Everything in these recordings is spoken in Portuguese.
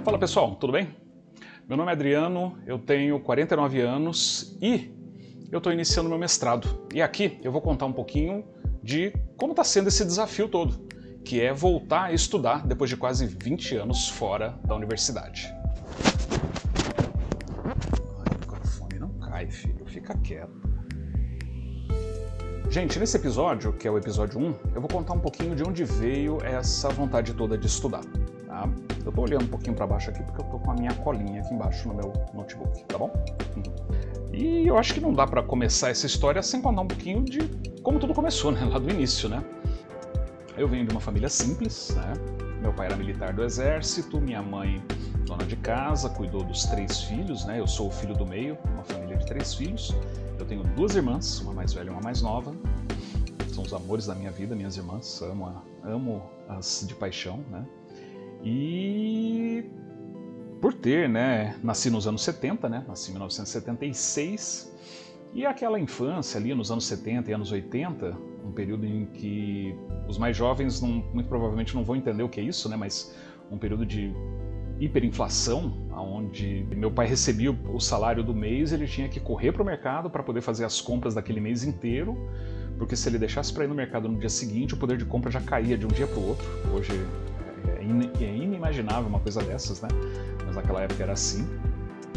Fala pessoal, tudo bem? Meu nome é Adriano, eu tenho 49 anos e eu estou iniciando meu mestrado. E aqui eu vou contar um pouquinho de como está sendo esse desafio todo, que é voltar a estudar depois de quase 20 anos fora da universidade. Ai, o microfone não cai, filho, fica quieto. Gente, nesse episódio, que é o episódio 1, eu vou contar um pouquinho de onde veio essa vontade toda de estudar. Tá? Eu tô olhando um pouquinho para baixo aqui porque eu tô com a minha colinha aqui embaixo no meu notebook, tá bom? E eu acho que não dá para começar essa história sem contar um pouquinho de como tudo começou, né? Lá do início, né? Eu venho de uma família simples, né? Meu pai era militar do exército, minha mãe dona de casa, cuidou dos 3 filhos, né? Eu sou o filho do meio, uma família de 3 filhos. Eu tenho 2 irmãs, uma mais velha e uma mais nova. São os amores da minha vida, minhas irmãs. Amo-as de paixão, né? E por ter, né, nasci nos anos 70, né, nasci em 1976, e aquela infância ali nos anos 70 e anos 80, um período em que os mais jovens muito provavelmente não vão entender o que é isso, né, mas um período de hiperinflação, onde meu pai recebia o salário do mês, ele tinha que correr para o mercado para poder fazer as compras daquele mês inteiro, porque se ele deixasse para ir no mercado no dia seguinte, o poder de compra já caía de um dia para o outro. Hoje é inimaginável uma coisa dessas, né? Mas naquela época era assim.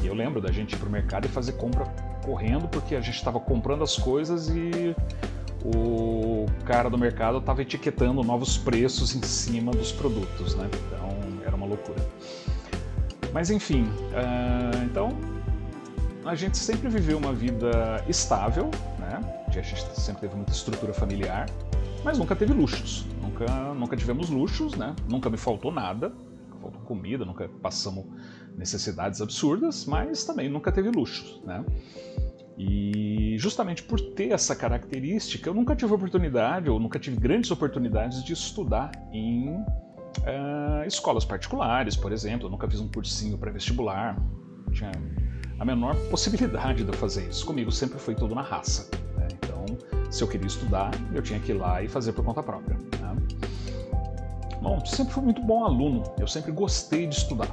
E eu lembro da gente ir pro mercado e fazer compra correndo, porque a gente estava comprando as coisas e o cara do mercado estava etiquetando novos preços em cima dos produtos, né? Então era uma loucura. Mas enfim, então a gente sempre viveu uma vida estável, né? A gente sempre teve muita estrutura familiar, mas nunca teve luxos. Nunca tivemos luxos, né? Nunca me faltou nada, nunca faltou comida, nunca passamos necessidades absurdas, mas também nunca teve luxos, né? E justamente por ter essa característica, eu nunca tive oportunidade, ou nunca tive grandes oportunidades de estudar em escolas particulares, por exemplo. Eu nunca fiz um cursinho pré-vestibular, não tinha a menor possibilidade de eu fazer isso. Comigo sempre foi tudo na raça, né? Então, se eu queria estudar, eu tinha que ir lá e fazer por conta própria, né? Bom, sempre fui muito bom aluno, eu sempre gostei de estudar,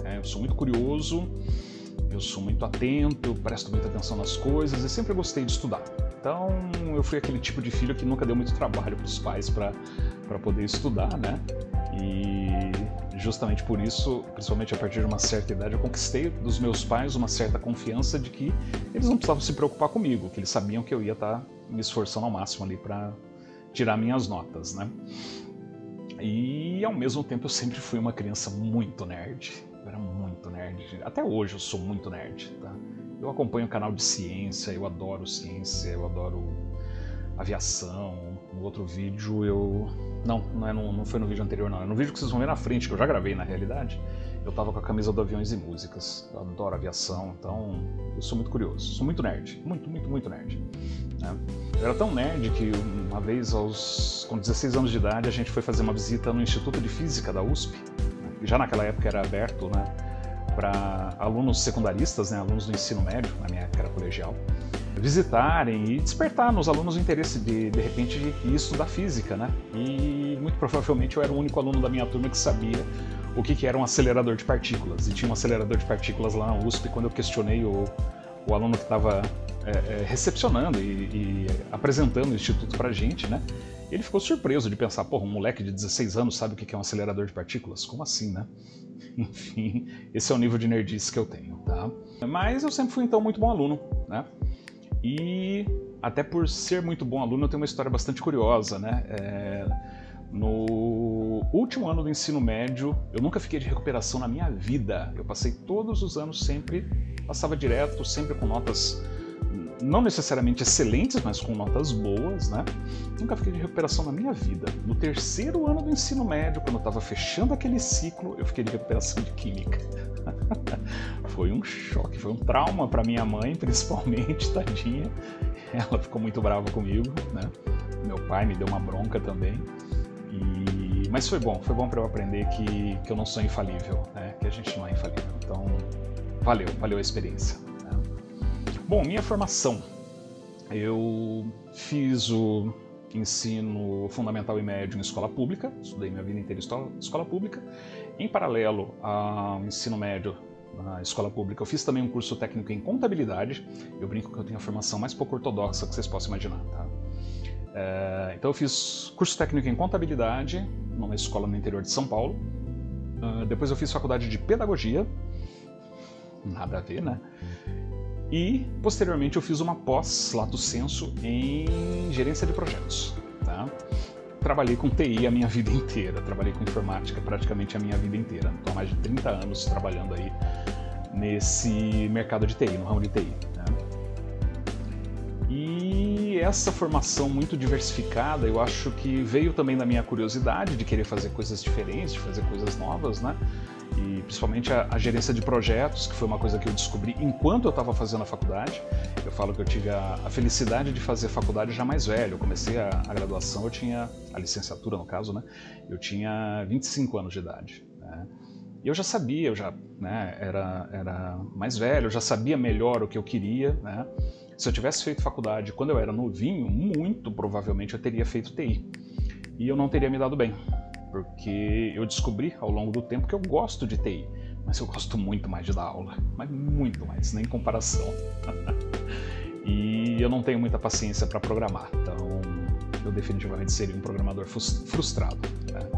né? Eu sou muito curioso, eu sou muito atento, eu presto muita atenção nas coisas e sempre gostei de estudar. Então, eu fui aquele tipo de filho que nunca deu muito trabalho para os pais para poder estudar, né? E justamente por isso, principalmente a partir de uma certa idade, eu conquistei dos meus pais uma certa confiança de que eles não precisavam se preocupar comigo, que eles sabiam que eu ia estar me esforçando ao máximo ali para tirar minhas notas, né? E ao mesmo tempo eu sempre fui uma criança muito nerd. Eu era muito nerd. Até hoje eu sou muito nerd, tá? Eu acompanho o canal de ciência, eu adoro ciência, eu adoro aviação. No outro vídeo eu... Não foi no vídeo anterior, não. É no vídeo que vocês vão ver na frente, que eu já gravei na realidade. Eu tava com a camisa do Aviões e Músicas. Eu adoro aviação, então eu sou muito curioso. Sou muito nerd. Muito nerd. Né? Eu era tão nerd que uma vez, com 16 anos de idade, a gente foi fazer uma visita no Instituto de Física da USP. E já naquela época era aberto, né, para alunos secundaristas, né, alunos do ensino médio, na minha época era colegial, visitarem e despertar nos alunos o interesse de repente, ir estudar física, né? E muito provavelmente eu era o único aluno da minha turma que sabia o que era um acelerador de partículas. E tinha um acelerador de partículas lá na USP. Quando eu questionei o aluno que estava recepcionando e apresentando o instituto pra gente, né? Ele ficou surpreso de pensar, porra, um moleque de 16 anos sabe o que é um acelerador de partículas? Como assim, né? Enfim, esse é o nível de nerdice que eu tenho, tá? Mas eu sempre fui, então, muito bom aluno, né? E até por ser muito bom aluno, eu tenho uma história bastante curiosa, né? No último ano do ensino médio, eu nunca fiquei de recuperação na minha vida. Eu passei todos os anos sempre, passava direto, sempre com notas não necessariamente excelentes, mas com notas boas, né? Nunca fiquei de recuperação na minha vida. No 3º ano do ensino médio, quando eu estava fechando aquele ciclo, eu fiquei de recuperação de química. Foi um choque, foi um trauma para minha mãe, principalmente, tadinha. Ela ficou muito brava comigo, né? Meu pai me deu uma bronca também. Mas foi bom para eu aprender que eu não sou infalível, né? Que a gente não é infalível. Então, valeu a experiência. Né? Bom, minha formação. Eu fiz o ensino fundamental e médio em escola pública, estudei minha vida inteira em escola pública. Em paralelo ao ensino médio na escola pública, eu fiz também um curso técnico em contabilidade. Eu brinco que eu tenho a formação mais pouco ortodoxa que vocês possam imaginar, tá? Então eu fiz curso técnico em contabilidade numa escola no interior de São Paulo. Depois eu fiz faculdade de pedagogia, nada a ver, né? E posteriormente eu fiz uma pós, lato sensu, em gerência de projetos, tá? Trabalhei com TI a minha vida inteira, trabalhei com informática praticamente a minha vida inteira. Estou há mais de 30 anos trabalhando aí nesse mercado de TI, no ramo de TI. Né? E essa formação muito diversificada, eu acho que veio também da minha curiosidade de querer fazer coisas diferentes, de fazer coisas novas, né? E principalmente a gerência de projetos, que foi uma coisa que eu descobri enquanto eu estava fazendo a faculdade. Eu falo que eu tive a felicidade de fazer faculdade já mais velho. Eu comecei a graduação, eu tinha a licenciatura no caso, né? Eu tinha 25 anos de idade. Né? E eu já sabia, né, era mais velho, eu já sabia melhor o que eu queria. Né? Se eu tivesse feito faculdade quando eu era novinho, muito provavelmente eu teria feito TI. E eu não teria me dado bem. Porque eu descobri ao longo do tempo que eu gosto de TI, mas eu gosto muito mais de dar aula, mas muito mais, nem comparação. E eu não tenho muita paciência para programar, então eu definitivamente seria um programador frustrado. Né?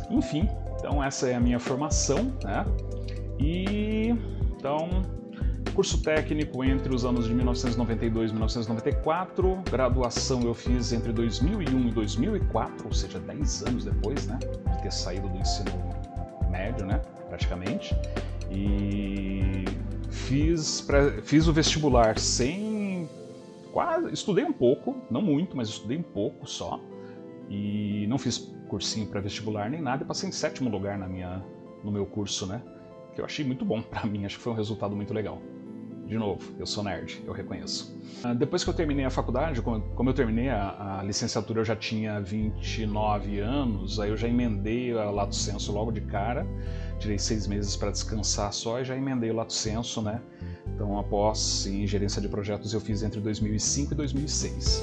Enfim, então essa é a minha formação, né? E então curso técnico entre os anos de 1992 e 1994, graduação eu fiz entre 2001 e 2004, ou seja, 10 anos depois, né, de ter saído do ensino médio, né, praticamente, e fiz o vestibular estudei um pouco, não muito, mas estudei um pouco só, e não fiz cursinho para vestibular nem nada, e passei em 7º lugar no meu curso, né, que eu achei muito bom para mim, acho que foi um resultado muito legal. De novo, eu sou nerd, eu reconheço. Depois que eu terminei a faculdade, como eu terminei a licenciatura eu já tinha 29 anos, aí eu já emendei a lato sensu logo de cara, tirei 6 meses para descansar só e já emendei o lato sensu, né? Então, após em gerência de projetos eu fiz entre 2005 e 2006.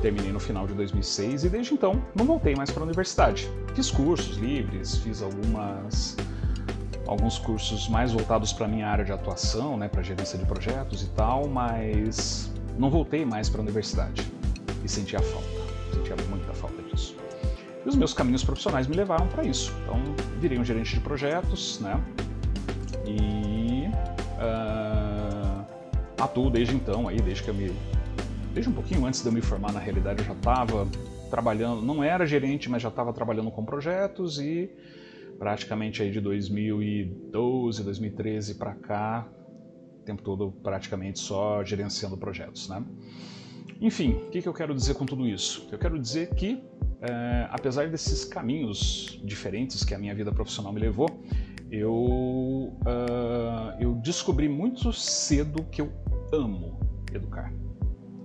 Terminei no final de 2006 e desde então não voltei mais para a universidade. Fiz cursos livres, fiz alguns cursos mais voltados para a minha área de atuação, né, para gerência de projetos e tal, mas não voltei mais para a universidade e sentia muita falta disso. E os meus caminhos profissionais me levaram para isso. Então, virei um gerente de projetos, né, e atuo desde então, aí, desde um pouquinho antes de eu me formar, na realidade, eu já estava trabalhando, não era gerente, mas já estava trabalhando com projetos e praticamente aí de 2012, 2013 para cá, o tempo todo praticamente só gerenciando projetos, né? Enfim, o que eu quero dizer com tudo isso? Eu quero dizer que, apesar desses caminhos diferentes que a minha vida profissional me levou, eu descobri muito cedo que eu amo educar.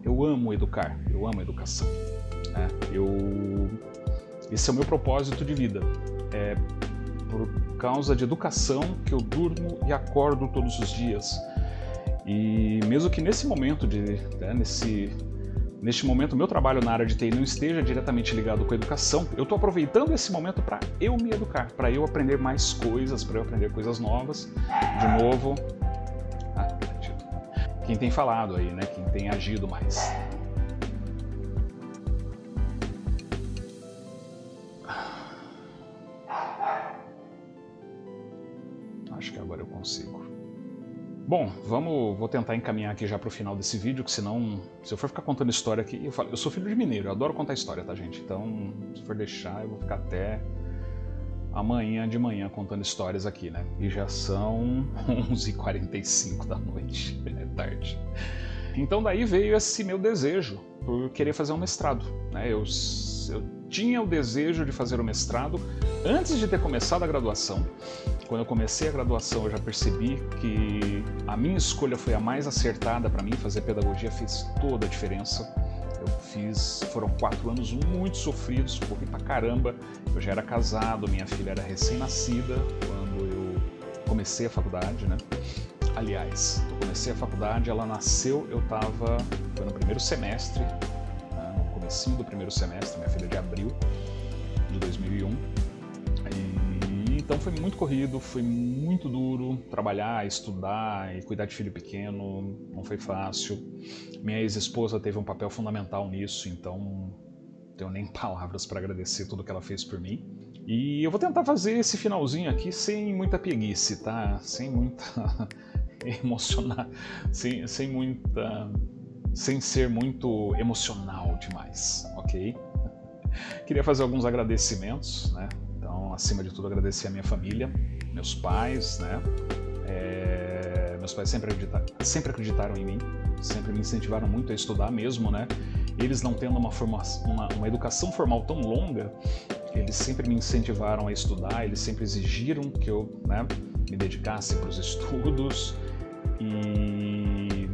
Eu amo educar, eu amo educação. Né? Esse é o meu propósito de vida. Por causa de educação que eu durmo e acordo todos os dias. E mesmo que nesse momento, neste momento, meu trabalho na área de TI não esteja diretamente ligado com a educação, eu estou aproveitando esse momento para eu me educar, para eu aprender mais coisas, para eu aprender coisas novas. De novo, quem tem falado aí, né? Quem tem agido mais. Acho que agora eu consigo. Bom, vou tentar encaminhar aqui já para o final desse vídeo, que senão, se eu for ficar contando história aqui, eu sou filho de mineiro, eu adoro contar história, tá, gente? Então, se for deixar, eu vou ficar até amanhã de manhã contando histórias aqui, né? E já são 11h45 da noite, é tarde. Então daí veio esse meu desejo por querer fazer um mestrado, né? Eu tinha o desejo de fazer o mestrado antes de ter começado a graduação. Quando eu comecei a graduação eu já percebi que a minha escolha foi a mais acertada para mim, fazer pedagogia fez toda a diferença. Foram 4 anos muito sofridos, corri pra caramba, eu já era casado, minha filha era recém-nascida quando eu comecei a faculdade, né? Aliás, eu comecei a faculdade, ela nasceu, foi no primeiro semestre, né, no comecinho do primeiro semestre, minha filha de abril de 2001. Então foi muito corrido, foi muito duro trabalhar, estudar e cuidar de filho pequeno, não foi fácil. Minha ex-esposa teve um papel fundamental nisso, então não tenho nem palavras para agradecer tudo que ela fez por mim. E eu vou tentar fazer esse finalzinho aqui sem muita preguiça, tá? Sem muita emocionar, sem ser muito emocional demais, ok? Queria fazer alguns agradecimentos, né? Então, acima de tudo, agradecer a minha família, meus pais, né? Meus pais sempre acreditaram em mim, sempre me incentivaram muito a estudar mesmo, né? Eles não tendo uma educação formal tão longa, eles sempre me incentivaram a estudar, eles sempre exigiram que eu, né, me dedicasse para os estudos e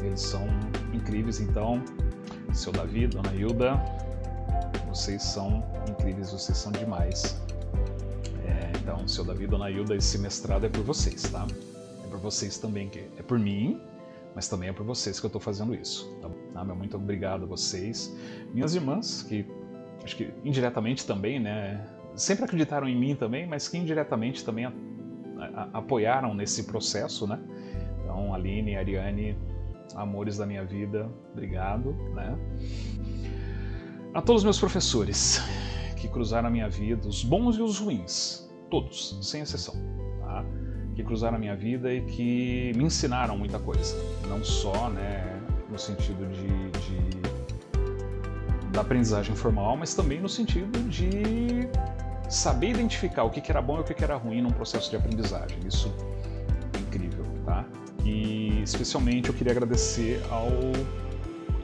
eles são incríveis. Então, seu Davi, Dona Hilda, vocês são incríveis, vocês são demais. Então, seu Davi, Dona Hilda, esse mestrado é por vocês, tá? É por vocês também, é por mim, mas também é por vocês que eu estou fazendo isso, tá? Meu muito obrigado a vocês. Minhas irmãs, que acho que indiretamente também, né? Sempre acreditaram em mim também, mas que indiretamente também apoiaram nesse processo, né? Então, Aline, Ariane, amores da minha vida, obrigado, né? A todos os meus professores que cruzaram a minha vida, os bons e os ruins, todos, sem exceção, tá? Que cruzaram a minha vida e que me ensinaram muita coisa, não só, né, no sentido da aprendizagem formal, mas também no sentido de saber identificar o que era bom e o que era ruim num processo de aprendizagem. Isso é incrível, tá? E especialmente eu queria agradecer ao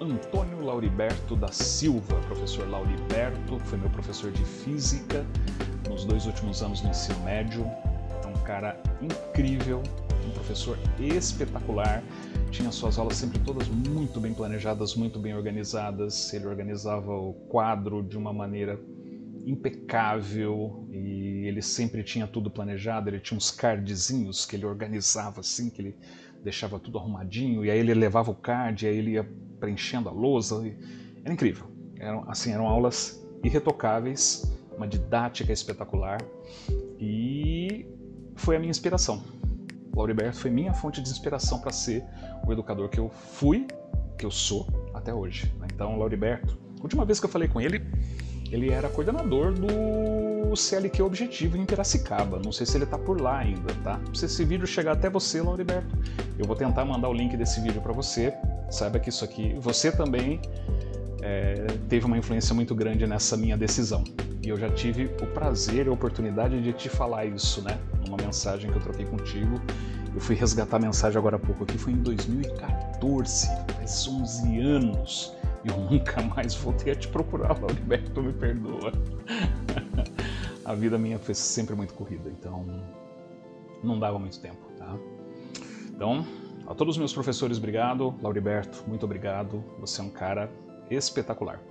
Antônio Lauriberto da Silva, professor Lauriberto, que foi meu professor de física nos 2 últimos anos do ensino médio. É um cara incrível, um professor espetacular, tinha suas aulas sempre todas muito bem planejadas, muito bem organizadas, ele organizava o quadro de uma maneira impecável e ele sempre tinha tudo planejado, ele tinha uns cardzinhos que ele organizava assim, que ele deixava tudo arrumadinho, e aí ele levava o card, e aí ele ia preenchendo a lousa. Era incrível. Eram aulas irretocáveis, uma didática espetacular, e foi a minha inspiração. O Lauriberto foi minha fonte de inspiração para ser o educador que eu fui, que eu sou até hoje. Então, Lauriberto, a última vez que eu falei com ele, ele era coordenador do CLQ Objetivo em Piracicaba. Não sei se ele está por lá ainda, tá? Se esse vídeo chegar até você, Lauriberto, eu vou tentar mandar o link desse vídeo para você. Saiba que isso aqui, você também teve uma influência muito grande nessa minha decisão. E eu já tive o prazer e a oportunidade de te falar isso, né? Numa mensagem que eu troquei contigo. Eu fui resgatar a mensagem agora há pouco aqui, foi em 2014, faz 11 anos. E eu nunca mais voltei a te procurar, Lauriberto, me perdoa. A vida minha foi sempre muito corrida, então não dava muito tempo, tá? Então, a todos os meus professores, obrigado. Lauriberto, muito obrigado. Você é um cara espetacular.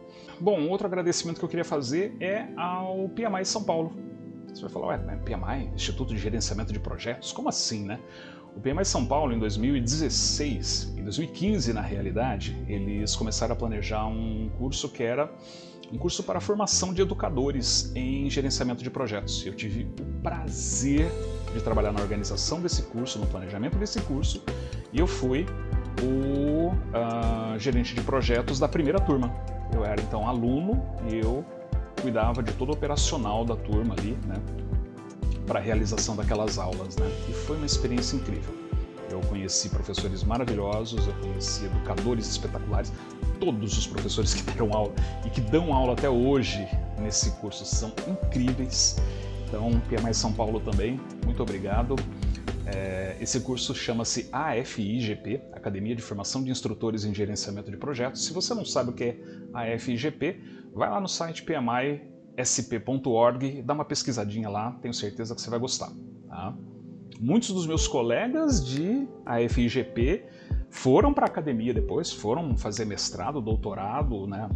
Bom, outro agradecimento que eu queria fazer é ao PMI São Paulo. Você vai falar, ué, PMI, Instituto de Gerenciamento de Projetos? Como assim, né? O PMI São Paulo, em 2016, em 2015, na realidade, eles começaram a planejar um curso que era um curso para a formação de educadores em gerenciamento de projetos. Eu tive o prazer de trabalhar na organização desse curso, no planejamento desse curso, e eu fui o gerente de projetos da primeira turma. Eu era, então, aluno e eu cuidava de todo o operacional da turma ali, né? Para a realização daquelas aulas, né? E foi uma experiência incrível. Eu conheci professores maravilhosos, eu conheci educadores espetaculares. Todos os professores que deram aula e que dão aula até hoje nesse curso são incríveis. Então, PMI São Paulo também, muito obrigado. Esse curso chama-se AFIGP, Academia de Formação de Instrutores em Gerenciamento de Projetos. Se você não sabe o que é AFIGP, vai lá no site pmisp.org, dá uma pesquisadinha lá, tenho certeza que você vai gostar. Tá? Muitos dos meus colegas de AFIGP foram para a academia depois, foram fazer mestrado, doutorado, né?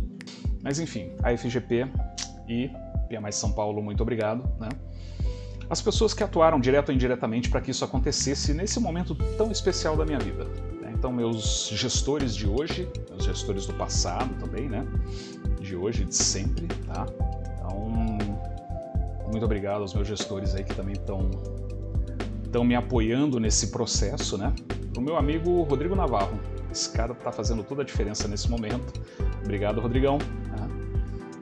Mas enfim, AFIGP e PMI São Paulo, muito obrigado, né? as pessoas que atuaram direto ou indiretamente para que isso acontecesse nesse momento tão especial da minha vida. Então, meus gestores de hoje, meus gestores do passado também, né? De hoje, de sempre, tá? Então, muito obrigado aos meus gestores aí que também estão me apoiando nesse processo, né? O meu amigo Rodrigo Navarro, esse cara tá fazendo toda a diferença nesse momento. Obrigado, Rodrigão. Né?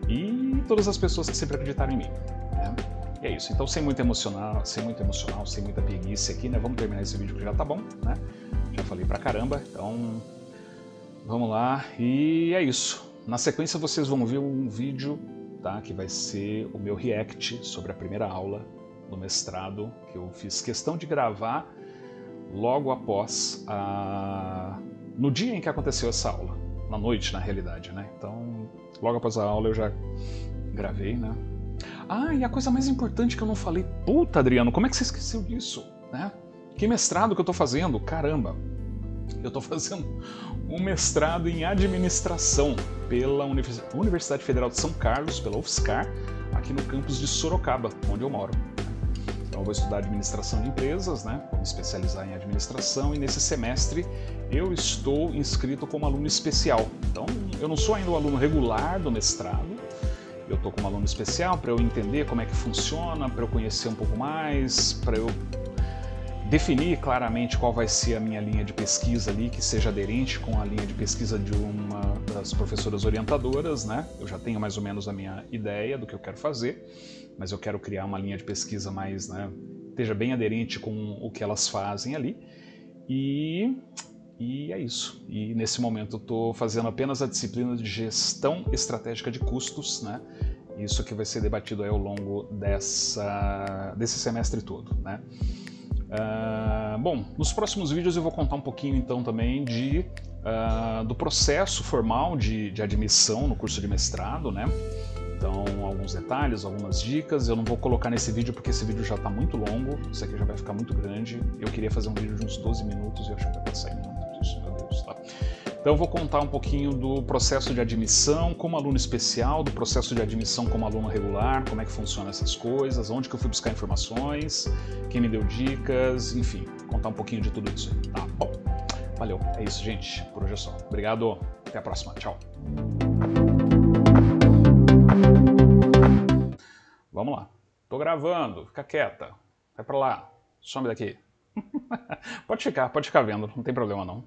E todas as pessoas que sempre acreditaram em mim. Né? E é isso. Então, sem muito emocional, sem muita preguiça aqui, né? Vamos terminar esse vídeo que já tá bom, né? Já falei pra caramba, então vamos lá. E é isso. Na sequência vocês vão ver um vídeo, tá? Que vai ser o meu react sobre a primeira aula do mestrado, que eu fiz questão de gravar logo após no dia em que aconteceu essa aula, na noite na realidade, né? Então, logo após a aula eu já gravei, né? Ah, e a coisa mais importante que eu não falei, puta, Adriano, como é que você esqueceu disso, né? Que mestrado que eu tô fazendo? Caramba, eu tô fazendo um mestrado em administração pela Universidade Federal de São Carlos, pela UFSCar, aqui no campus de Sorocaba, onde eu moro. Então eu vou estudar administração de empresas, né? Vou me especializar em administração e nesse semestre eu estou inscrito como aluno especial. Então eu não sou ainda o aluno regular do mestrado, eu estou como aluno especial para eu entender como é que funciona, para eu conhecer um pouco mais, para eu definir claramente qual vai ser a minha linha de pesquisa ali, que seja aderente com a linha de pesquisa de uma das professoras orientadoras, né? Eu já tenho mais ou menos a minha ideia do que eu quero fazer, mas eu quero criar uma linha de pesquisa mais, né, esteja bem aderente com o que elas fazem ali. E é isso. E nesse momento eu estou fazendo apenas a disciplina de gestão estratégica de custos, né? Isso que vai ser debatido aí ao longo desse semestre todo, né? Bom, nos próximos vídeos eu vou contar um pouquinho então também do processo formal de admissão no curso de mestrado, né? Então, alguns detalhes, algumas dicas. Eu não vou colocar nesse vídeo porque esse vídeo já está muito longo, isso aqui já vai ficar muito grande. Eu queria fazer um vídeo de uns 12 minutos e eu acho que vai passar em muito disso, meu Deus, tá? Então eu vou contar um pouquinho do processo de admissão como aluno especial, do processo de admissão como aluno regular, como é que funciona essas coisas, onde que eu fui buscar informações, quem me deu dicas, enfim, contar um pouquinho de tudo isso. Tá bom, valeu, é isso, gente, por hoje é só. Obrigado, até a próxima, tchau. Vamos lá, tô gravando, fica quieta, vai pra lá, some daqui. Pode ficar vendo, não tem problema não.